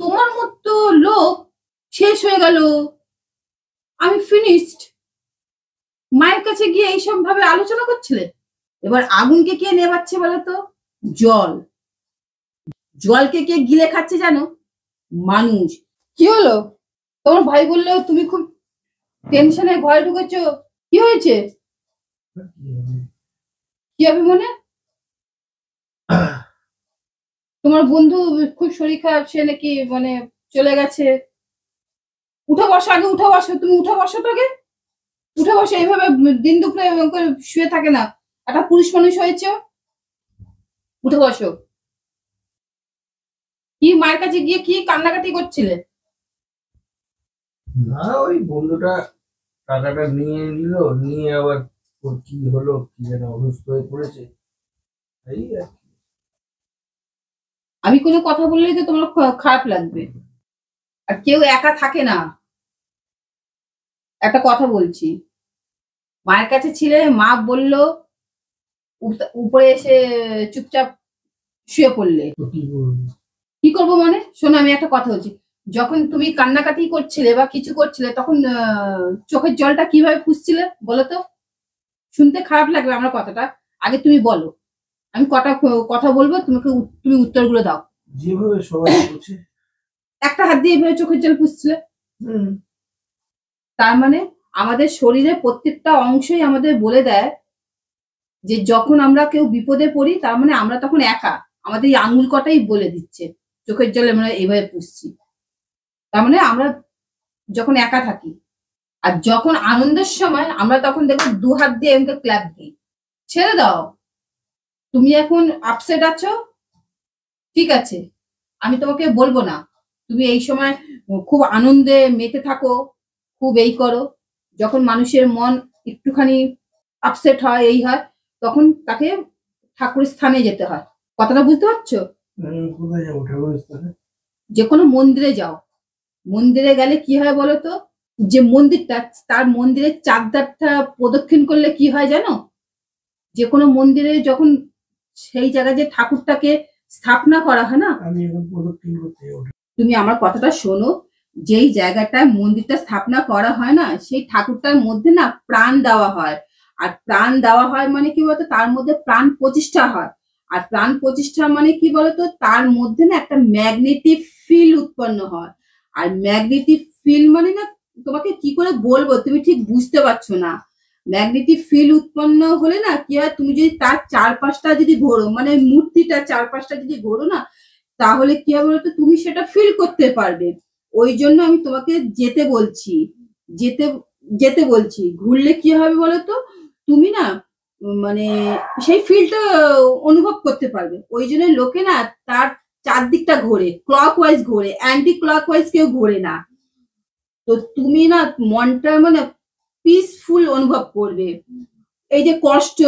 তোমার মতো লোক শেষ হয়ে গেল, আমি ফিনিশড। মায়ের কাছে গিয়ে এইসব ভাবে আলোচনা করছিলে। এবার আগুনকে কে নেভাচ্ছে বলো তো? জল। জলকে কে গিলে খাচ্ছে জানো? মানুষ। কি হলো? তোমার ভাই বললো তুমি খুব টেনশনে ঘরে ঢুকেছো, কি হয়েছে? কি হবে মনে? তোমার বন্ধু খুব শরীর খারাপ, সে নাকি মানে চলে গেছে। উঠে বসো, আগে উঠে বসো, তুমি উঠে বসো তো আগে। উঠে বসো, এইভাবে দিন দুপুরে শুয়ে থাকে না, একটা পুরুষ মানুষ হয়েছে। উঠে বসো। কি মায়ের কাছে গিয়ে কি কান্নাকাটি করছিলে? না, ওই বন্ধুটা টাকাটা নিয়ে নিল, নিয়ে আবার ওর কি হলো কি যেন অসুস্থ হয়ে পড়েছে। এই আর কি। আমি কোনো কথা বললেই তো তোমার খারাপ লাগবে। আর কেউ একা থাকে না। একটা কথা বলছি, মায়ের কাছে ছিলে, মা বললো উপরে এসে চুপচাপ শুয়ে পড়লে। তো কি করবো? কি করবো মানে? শোনো, আমি একটা কথা বলছি, যখন তুমি কান্নাকাটি করছিলে বা কিছু করছিলে তখন চোখের জলটা কিভাবে পুষছিলে বলো তো? শুনতে খারাপ লাগবে আমার কথাটা, আগে তুমি বলো। আমি কটা কথা বলবো, তুমি উত্তরগুলো দাও। যেভাবে সবাই বলছে। একটা হাত দিয়ে এভাবে চোখের জল পুষছিলে। তার মানে আমাদের শরীরের প্রত্যেকটা অংশই আমাদের বলে দেয় যে যখন আমরা কেউ বিপদে পড়ি, তার মানে আমরা তখন একা। আমাদের এই আঙুল কটাই বলে দিচ্ছে চোখের জল আমরা এইভাবে পুষছি। তার মানে আমরা যখন একা থাকি, আর যখন আনন্দের সময় আমরা তখন দেখো দু হাত দিয়ে এমনি ক্ল্যাপ দিই। ছেড়ে দাও, তুমি এখন আপসেট আছো, ঠিক আছে, আমি তোমাকে বলবো না তুমি এই সময় খুব আনন্দে মেতে থাকো, খুব এই করো। যখন মানুষের মন একটুখানি আপসেট হয়, এই হয়, তখন তাকে ঠাকুরের স্থানে যেতে হয়। কথাটা বুঝতে পারছো? কোথায় যাবো ঠাকুরের স্থানে? যে কোনো মন্দিরে যাও, মন্দিরে গেলে কি হয় বলতো? যে মন্দিরটা, তার মন্দিরের চারধারটা প্রদক্ষিণ করলে কি হয় জানো? যে কোনো মন্দিরে যখন সেই জায়গায় যে ঠাকুরটাকে স্থাপনা করা হয় না, আমি এখন প্রদক্ষিণ করতে যাবো। তুমি আমার কথাটা শোনো, যেই জায়গাটায় মন্দিরটা স্থাপনা করা হয় না, সেই ঠাকুরটার মধ্যে না প্রাণ দেওয়া হয়। আর প্রাণ দেওয়া হয় মানে কি বলতো? তার মধ্যে প্রাণ প্রতিষ্ঠা হয়। আর প্রাণ প্রতিষ্ঠা মানে কি বলতো? তার মধ্যে না একটা ম্যাগনেটিক ফিল্ড উৎপন্ন হয়। আর ম্যাগনেটিক ফিল্ড মানে না, তোমাকে কি করে বলবো, তুমি ঠিক বুঝতে পারছো না। ম্যাগনেটিক ফিল্ড উৎপন্ন হলে না কি হয়, তুমি যদি তার চারপাশটা যদি ঘোরো, মানে মূর্তিটা চারপাশটা যদি ঘোরো না, তাহলে কি হবে বলতো? তুমি সেটা ফিল করতে পারবে। ওই জন্য আমি তোমাকে যেতে বলছি, যেতে যেতে বলছি। ঘুরলে কি হবে বলতো? তুমি না মানে সেই ফিলটা অনুভব করতে পারবে। ওই জন্য লোকে না তার চারদিকটা ঘোরে, ক্লক ওয়াইজ ঘোরে, অ্যান্টি ক্লক ওয়াইজ কেউ ঘোরে না। তো তুমি না মনটা মানে পিসফুল অনুভব করবে। এই যে কষ্ট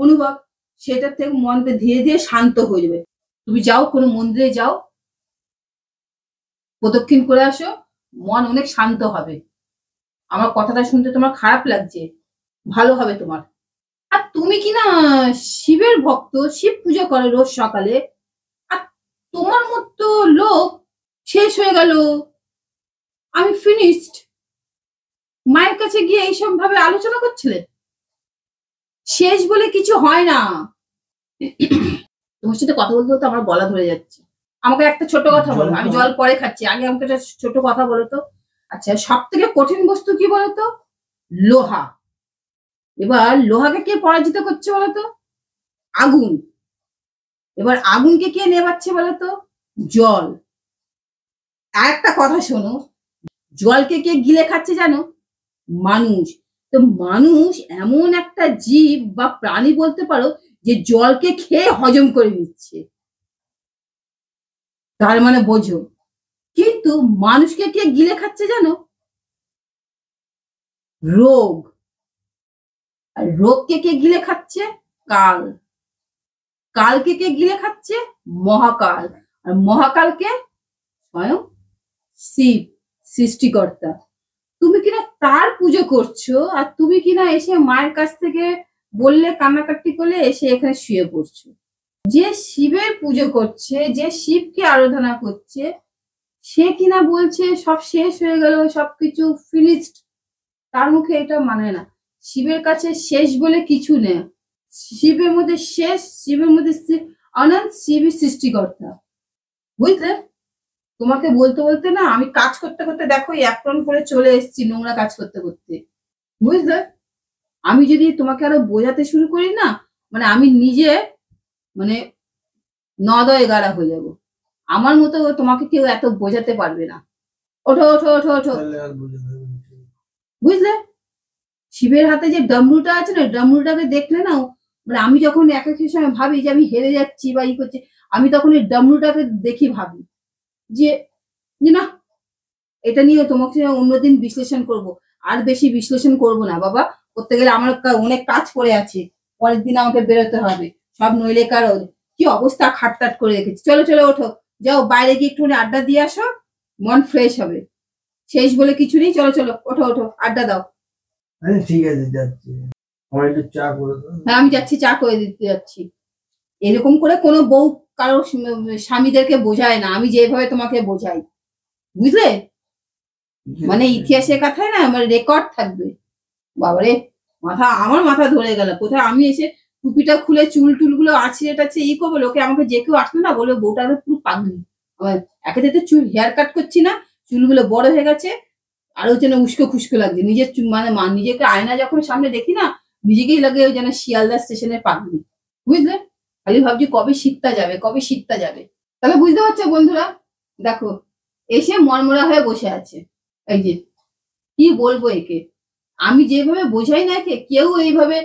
অনুভব, সেটার থেকে মনটা ধীরে ধীরে শান্ত হয়ে যাবে। তুমি যাও, কোনো মন্দিরে যাও, প্রদক্ষিণ করে আসো, মন অনেক শান্ত হবে। আমার কথাটা শুনতে তোমার খারাপ লাগছে, ভালো হবে তোমার। আর তুমি কি না শিবের ভক্ত, শিব পুজো করো রোজ সকালে। আর তোমার মতো লোক শেষ হয়ে গেল, আমি ফিনিশড। মায়ের কাছে গিয়ে এইসব ভাবে আলোচনা করছিলে। শেষ বলে কিছু হয় না। তোমার সাথে কথা বলতে বলতে আমার গলা ধরে যাচ্ছে। আমাকে একটা ছোট কথা বলো, আমি জল পরে খাচ্ছি, আগে আমাকে একটা ছোট কথা বলো তো। আচ্ছা, সব থেকে কঠিন বস্তু কি বলতো? লোহা। এবার লোহাকে কে পরাজিত করছে বলতো? আগুন। এবার আগুনকে কে নেভাচ্ছে বলতো? জল। আর একটা কথা শোনো, জলকে কে গিলে খাচ্ছে জানো? মানুষ। তো মানুষ এমন একটা জীব বা প্রাণী বলতে পারো, যে জলকে খেয়ে হজম করে নিচ্ছে। তার মানে বোঝো। কিন্তু মানুষকে কে গিলে খাচ্ছে জানো? রোগ। আর রোগকে কে গিলে খাচ্ছে? কাল। কালকে কে গিলে খাচ্ছে? মহাকাল। আর মহাকালকে স্বয়ং শিব, সৃষ্টিকর্তা। তুমি কিনা তার পুজো করছো, আর তুমি কিনা এসে মায়ের কাছ থেকে বললে, কান্নাকাটি করলে, এসে এখানে শুয়ে পড়ছো। যে শিবের পুজো করছে, যে শিবকে আরাধনা করছে, সে কিনা বলছে সব শেষ হয়ে গেল, সবকিছু ফিনিশড। তার মুখে এটা মানে না। শিবের কাছে শেষ বলে কিছু নেই। শিবের মধ্যে শেষ, শিবের মধ্যে অনন্ত, শিবই সৃষ্টিকর্তা। বুঝলে? তোমাকে বলতে বলতে না আমি কাজ করতে করতে দেখো অ্যাপ্রন করে চলে এসেছি, নোংরা কাজ করতে করতে। বুঝলে? আমি যদি তোমাকে আরো বোঝাতে শুরু করি না, মানে আমি নিজে মানে নদয় গাড়া হয়ে যাব। আমার মতো তোমাকে কেউ এত বোঝাতে পারবে না। ওঠো ওঠো ওঠো ওঠো। তাহলে আর বুঝে দেবে না। বুঝলে? শিবের হাতে যে ডমরুটা আছে না, ডমরুটাকে দেখলে না, মানে আমি যখন এক এক সময় ভাবি যে আমি হেরে যাচ্ছি বা ই করছি, আমি তখন এই ডমরুটাকে দেখি ভাবি যে যে না, এটা নিয়ে তোমাকে অন্যদিন বিশ্লেষণ করব। আর বেশি বিশ্লেষণ করব না বাবা। করতে গেলে আমার অনেক কাজ পড়ে আছে, পরের দিন আমাকে বেরোতে হবে সব, নইলে কারো কি অবস্থা খাটটাট করে রেখেছি। চলো চলো ওঠো, যাও বাইরে গিয়ে একটু আড্ডা দিয়ে আসো, মন ফ্রেশ হবে। শেষ বলে কিছু নেই, চলো চলো ওঠো ওঠো, আড্ডা দাও। আরে ঠিক আছে, যাচ্ছি। আমার একটু চা করে দাও। হ্যাঁ আমি যাচ্ছি, চা করে দিতে যাচ্ছি। এরকম করে কোনো বউ কারো স্বামীদেরকে বোঝায় না, আমি যেভাবে তোমাকে বোঝাই। বুঝলে? মানে ইতিহাসের কথায় না আমার রেকর্ড থাকবে। বাবারে, আমার মাথা ধরে গেল। কোথায় আমি এসে টুপিটা খুলে চুল টুলগুলো আছড়ে টাছে ই করবো, লোকে আমাকে যে কেউ আসলো না বলবে বউটা পুরো পাগলি। আমার একে তো চুল হেয়ার কাট করছি না, চুলগুলো বড় হয়ে গেছে, আরো যেন উস্কো খুস্কো লাগছে। নিজের মানে নিজেকে আয়না যখন সামনে দেখি না, নিজেকেই লাগে যেন শিয়ালদা স্টেশনের পাগলি। বুঝলে? খালি ভাবছি কবে শীতটা যাবে, কবে শীতটা যাবে। তাহলে বুঝতে পারছো বন্ধুরা? দেখো এসে মরমরা হয়ে বসে আছে। এই যে কি বলবো একে, আমি যেভাবে বোঝাই না একে, কেউ এইভাবে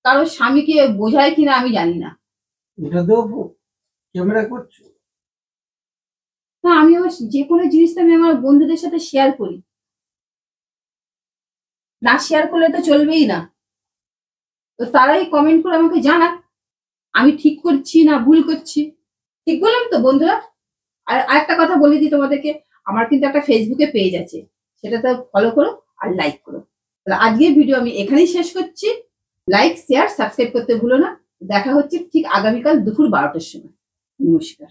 কারোর স্বামীকে বোঝায় কিনা আমি জানি না। এটা তো ক্যামেরা করছো? না, আমি আমার যে কোনো জিনিসটা আমি আমার বন্ধুদের সাথে শেয়ার করি, না শেয়ার করলে তো চলবেই না। তো তারাই কমেন্ট করে আমাকে জানাক আমি ঠিক করছি না ভুল করছি। ঠিক বললাম তো বন্ধুরা? আর আরেকটা কথা বলে দিই তোমাদেরকে, আমার কিন্তু একটা ফেসবুকে পেজ আছে, সেটাতে ফলো করো আর লাইক করো। তাহলে আজকের ভিডিও আমি এখানেই শেষ করছি। লাইক শেয়ার সাবস্ক্রাইব করতে ভুলো না। দেখা হচ্ছে ঠিক আগামীকাল দুপুর 12টার সময়। নমস্কার।